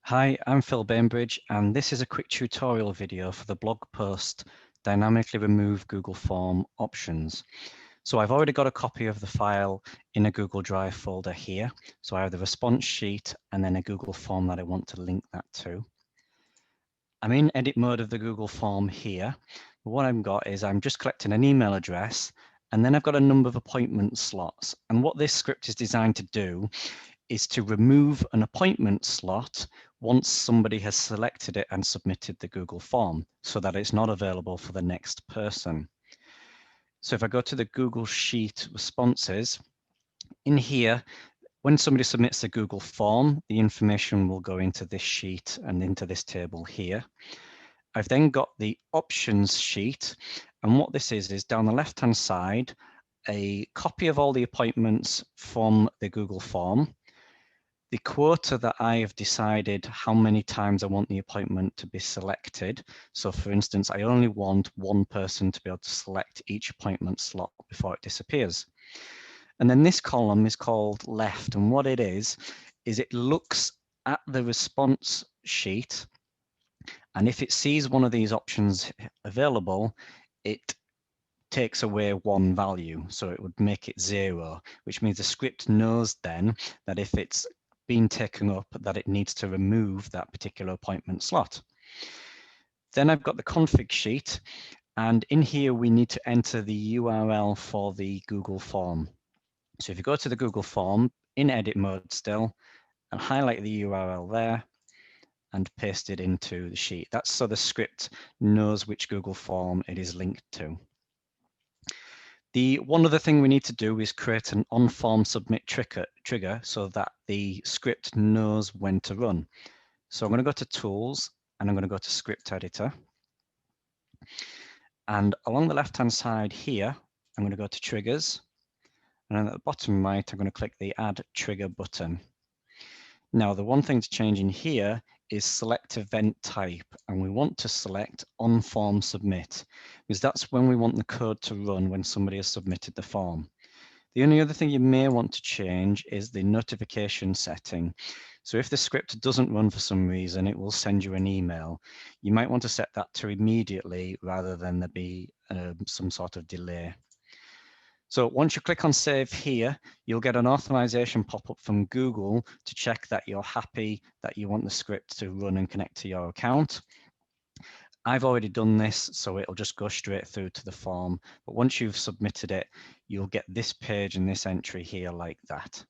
Hi, I'm Phil Bainbridge, and this is a quick tutorial video for the blog post Dynamically Remove Google Form Options. So I've already got a copy of the file in a Google Drive folder here. So I have the response sheet and then a Google form that I want to link that to. I'm in edit mode of the Google form here. What I've got is I'm just collecting an email address, and then I've got a number of appointment slots. And what this script is designed to do is to remove an appointment slot once somebody has selected it and submitted the Google form so that it's not available for the next person. So if I go to the Google Sheet responses, in here, when somebody submits a Google form, the information will go into this sheet and into this table here. I've then got the options sheet, and what this is down the left-hand side, a copy of all the appointments from the Google form, the quota that I have decided how many times I want the appointment to be selected. So for instance, I only want one person to be able to select each appointment slot before it disappears. And then this column is called left. And what it is it looks at the response sheet. And if it sees one of these options available, it takes away one value. So it would make it 0, which means the script knows then that if it's been taken up, that it needs to remove that particular appointment slot. Then I've got the config sheet, and in here we need to enter the URL for the Google form. So if you go to the Google form in edit mode still, and highlight the URL there and paste it into the sheet. That's so the script knows which Google form it is linked to. The one other thing we need to do is create an on-form submit trigger so that the script knows when to run. So I'm going to go to Tools, and I'm going to go to Script Editor. And along the left-hand side here, I'm going to go to Triggers. And then at the bottom right, I'm going to click the Add Trigger button. Now, the one thing to change in here is select event type, and we want to select on form submit, because that's when we want the code to run when somebody has submitted the form. The only other thing you may want to change is the notification setting. So if the script doesn't run for some reason, it will send you an email. You might want to set that to immediately rather than there be some sort of delay. So once you click on Save here, you'll get an authorization pop-up from Google to check that you're happy that you want the script to run and connect to your account. I've already done this, so it'll just go straight through to the form. But once you've submitted it, you'll get this page and this entry here like that.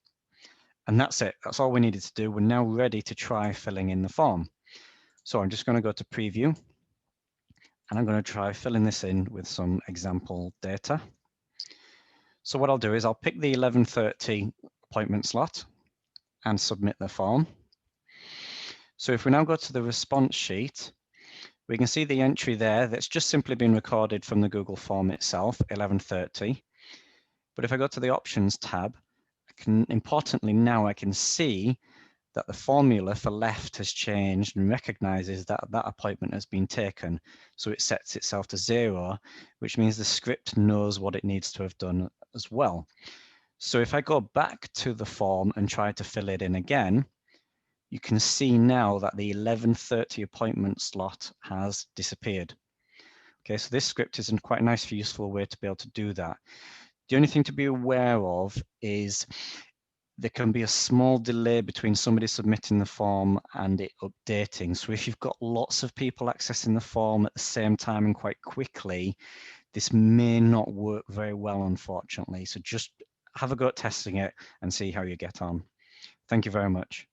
And that's it. That's all we needed to do. We're now ready to try filling in the form. So I'm just going to go to Preview, and I'm going to try filling this in with some example data. So what I'll do is I'll pick the 11:30 appointment slot and submit the form. So if we now go to the response sheet, we can see the entry there that's just simply been recorded from the Google form itself, 11:30. But if I go to the Options tab, importantly now I can see that the formula for left has changed and recognizes that that appointment has been taken. So it sets itself to 0, which means the script knows what it needs to have done as well. So if I go back to the form and try to fill it in again, you can see now that the 11:30 appointment slot has disappeared. Okay, so this script is quite a nice, useful way to be able to do that. The only thing to be aware of is there can be a small delay between somebody submitting the form and it updating. So if you've got lots of people accessing the form at the same time and quite quickly, this may not work very well, unfortunately. So just have a go at testing it and see how you get on. Thank you very much.